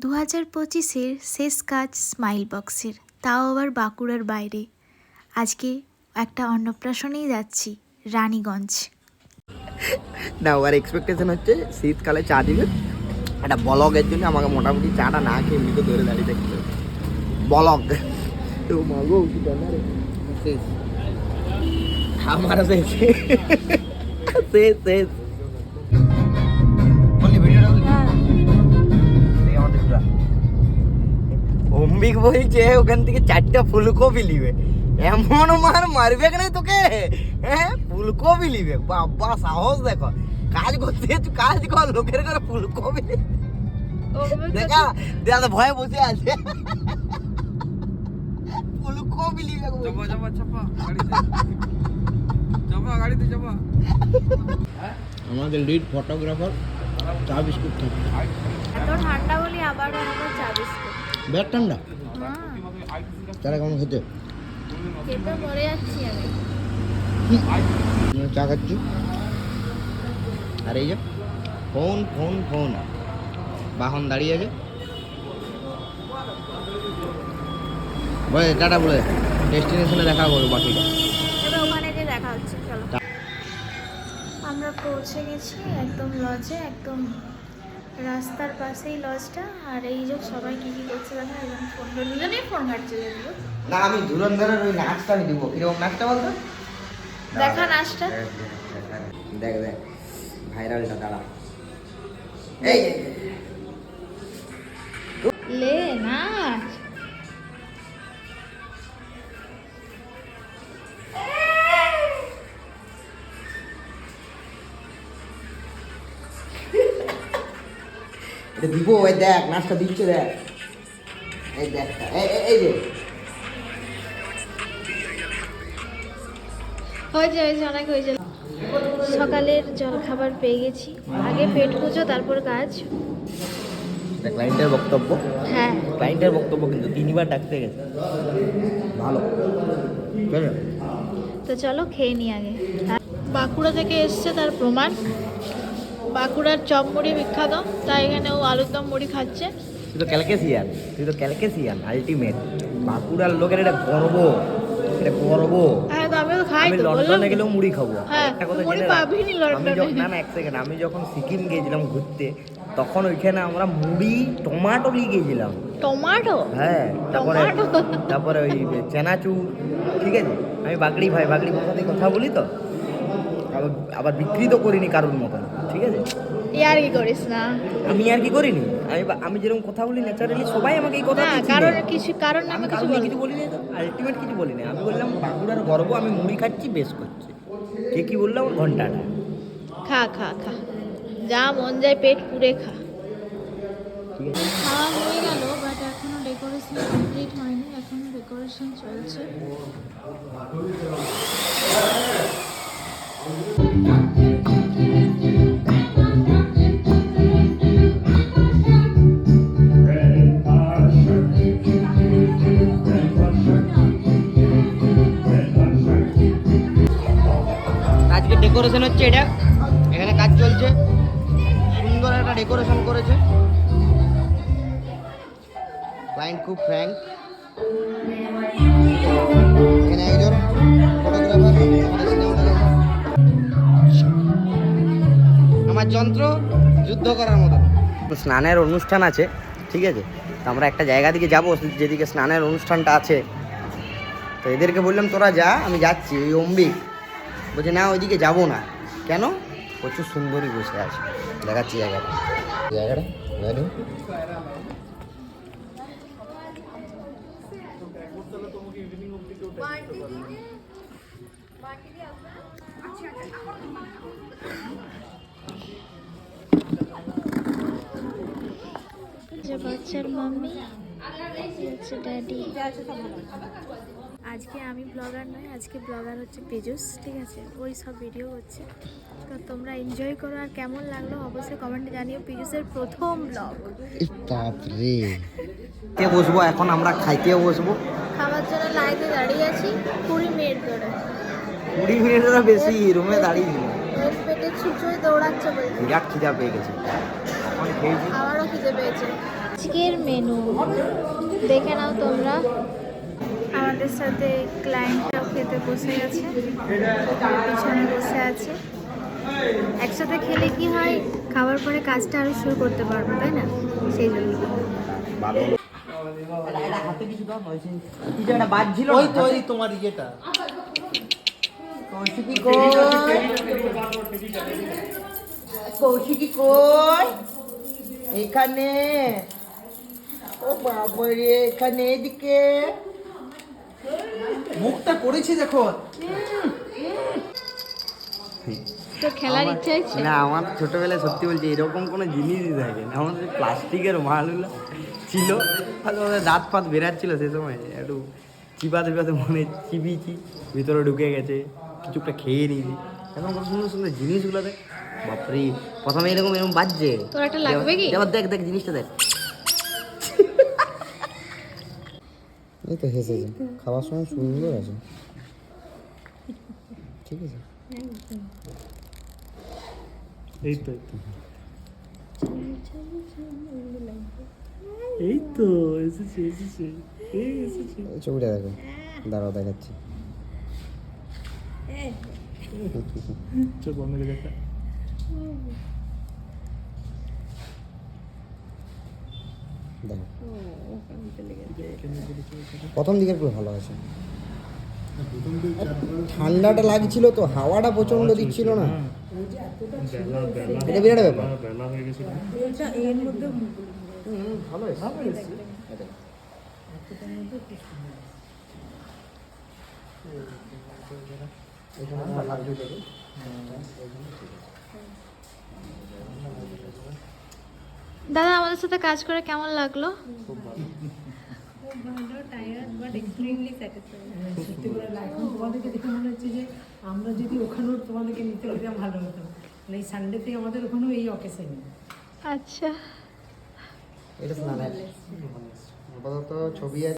2025-এর শেষ কাজ স্মাইল বক্সের, তাও আবার বাঁকুড়ার বাইরে। আজকে একটা অন্নপ্রাশনেই যাচ্ছি, রানীগঞ্জ। না, ওর এক্সপেকটেশন হচ্ছে শীতকালে চা দিবে একটা ব্লগের জন্য। আমাকে মোটামুটি চাটা না খেয়ে এমনিতে ধরে দাঁড়িয়ে দেখতে ব্লগ তো মাগো কি জানা রে শেষ আমার শেষ শেষ শেষ বললি ভিডিওটা বললি এই আমাদের পুরা অম্বিক বলছে ওখান থেকে 4টা ফুলকপি নিবে। এমন মারবে কেন তোকে? হ্যাঁ, ফুলকপি নিবে। বাবা সাহস দেখো, কাজ করতে কাজ কর, লোকের ঘরে ফুলকপি দেখা দাদা ভয়ে বসে আছে। ফুলকপি নিবে। আমাদের লিড ফটোগ্রাফার চা বিস্কুট খাচ্ছে। এত ঠান্ডা বলি আবার চা বিস্কুট। ব্যাগ ঠান্ডা চারা কেমন খেতে? খেতে পরে যাচ্ছি আমি। চা খাচ্ছি আর এই যে ফোন ফোন ফোন বাহন দাঁড়িয়ে আছে। বলে টাটা, বলে ডেস্টিনেশনে দেখা করবো বাকিটা। এবার ওখানে যে দেখা হচ্ছে, চলো। আমরা পৌঁছে গেছি একদম লজে, একদম রাস্তার পাশেই লজটা। আর এই যে সবাই কি কি করছে দেখা, একদম ফোন দুজনেই ফোন ঘাটছে। যদিও না, আমি ধুরন্ধরের ওই নাচটা আমি দিব। কিরকম নাচটা বলতো? দেখা নাচটা দেখ দেখ ভাইরালটা দাঁড়া। এই লে নাচ। এটা দিব। ওই দেখ নাচটা দিচ্ছে, দেখ এই দেখ এই যে হয়েছে হয়েছে অনেক হয়েছে। সকালের জল খাবার পেয়ে গেছি। আগে পেট পুজো, তারপর কাজ। ক্লায়েন্টের বক্তব্য। হ্যাঁ, ক্লায়েন্টের বক্তব্য কিন্তু 3বার ডাকতে গেছে। ভালো তো চলো খেয়ে নিই আগে। বাঁকুড়া থেকে এসছে তার প্রমাণ। বাঁকুড়ার চপ মুড়ি বিখ্যাত, তাই এখানে ও আলুর দম মুড়ি খাচ্ছে। তুই তো ক্যালকেসিয়ান আলটিমেট। বাঁকুড়ার লোকের এটা গর্ব, এটা গর্ব। হ্যাঁ, তো আমিও খাই। আমি তো লন্ডনে গেলেও মুড়ি খাবো। হ্যাঁ, একটা কথা মুড়ি জেনে রাখ, পাবি নি আমি লন্ডনে। না না এক সেকেন্ড, আমি যখন সিকিম গিয়েছিলাম ঘুরতে, তখন ওইখানে আমরা মুড়ি টমাটো নিয়ে গিয়েছিলাম। টমাটো? হ্যাঁ, টমাটো? তারপরে ওই চেনাচুর। ঠিক আছে, আমি বাগড়ি ভাষাতে কথা বলি তো, আবার বিক্রি তো করিনি কারোর মতন। ঠিক আছে, ইয়ার কি করিস না? আমি আর কি করিনি। আমি যেরকম কথা বলি ন্যাচারালি, সবাই আমাকে এই কথা না, কারণ আমি কিছু কিছু বলিনি তো, আলটিমেট কিছু বলিনি। আমি বললাম বাঁকুড়ার গর্ব, আমি মুড়ি খাচ্ছি, বেশ করছি। কে কি বললাম? ঘন্টাটা খা খা খা, যা মন যায় পেট পুরে খা। ঠিক আছে, খাওয়া হয়ে গেল, বাট এখনো ডেকোরেশন কমপ্লিট হয়নি, এখনো ডেকোরেশন চলছে। আজকে ডেকোরেশন হচ্ছে, এটা এখানে কাজ চলছে। সুন্দর একটা ডেকোরেশন করেছে ক্লায়েন্ট, খুব ফ্র্যাঙ্ক। এখানে একজন ফটোগ্রাফার, আমার যন্ত্র যুদ্ধ করার মতো। স্নানের অনুষ্ঠান আছে, ঠিক আছে, তো আমরা একটা জায়গা দিকে যাবো যেদিকে স্নানের অনুষ্ঠানটা আছে। তো এদেরকে বললাম তোরা যা, আমি যাচ্ছি। ওই অম্বিক বলছে না, ওইদিকে যাবো না। কেন? প্রচুর সুন্দরী বসে আছে, দেখাচ্ছি জায়গাটা। যে বাচ্চার মাম্মি, হচ্ছে ড্যাডি। আজকে আমি ব্লগার নয়, আজকে ব্লগার হচ্ছে পেজুস। ঠিক আছে, ওই সব ভিডিও করছে। তো তোমরা এনজয় করো, আর কেমন লাগলো অবশ্যই কমেন্টে জানিও। পেজুসের প্রথম ব্লগ। বাপরে, কে বসবো এখন? আমরা খাইতেও বসবো। খাবার জন্য লাইনে দাঁড়িয়ে আছি 20 মিনিট ধরে। 20 মিনিটেরও বেশি রুমে দাঁড়িয়ে ছিল। পেটে ছুঁচোয় দৌড়াচ্ছে বলছে। বিরাট খিদা পেয়ে গেছে, এখন খেয়েছি। আমারও খিদে পেয়েছে। আজকের মেনু দেখে নাও তোমরা। আমাদের সাথে ক্লায়েন্টটাও খেতে বসে গেছে, পিছনে বসে আছে। একসাথে খেলে কি হয়, খাওয়ার পরে কাজটা আরো শুরু করতে পারবো, তাই না? সেই জন্য হাতে কিছু দাও, কিছু একটা বাজছিল। ওই তো ওই তোমার ইয়েটা কৌশিকী কই, কৌশিকী কই, এখানে। ও বাবা রে, এখানে এদিকে মুখটা করেছি দেখো। তো খেলার ইচ্ছা হচ্ছে না, আমার ছোটবেলায় সত্যি বলছি এরকম কোনো জিনিসই থাকে না। আমাদের প্লাস্টিকের মালগুলো ছিল, আর ওদের দাঁত ফাত বেরাচ্ছিল সে সময়, একটু চিবাতে চিবাতে মনে চিবিয়েছি, ভিতরে ঢুকে গেছে, কিছু একটা খেয়ে নিয়েছি। এখন কত সুন্দর সুন্দর জিনিসগুলো দেখ, বাপরে। প্রথমে এরকম এরকম বাজছে, তোর একটা লাগবে কি? এবার দেখ দেখ জিনিসটা দেখ। এই তো হেসেছে, খাওয়ার সময় সুন্দর আছে, ঠিক আছে। এই তো এই তো এসেছে এসেছে এই এসেছে। ছবিটা দেখো, দাঁড়াও দেখাচ্ছি। চোখ বন্ধ করে দেখা। দেখো প্রথম দিকের পুরো ভালো আছে, ঠান্ডাটা লাগছিল তো, হাওয়াটা প্রচন্ড দিচ্ছিল না, এটা বিরাট ব্যাপার। বেলা হয়ে গেছে। ভালো হয়েছে। দাদা আমাদের সাথে কাজ করে কেমন লাগলো? সত্যি করে এখন তোমাদেরকে দেখে মনে হচ্ছে যে আমরা যদি ওখানেও তোমাদেরকে নিতে পারতাম ভালো হতো। মানে এই সানডেতে আমাদের ওখানেও এই অকেশন। আচ্ছা, এটা শোনা আপাতত ছবি আছে।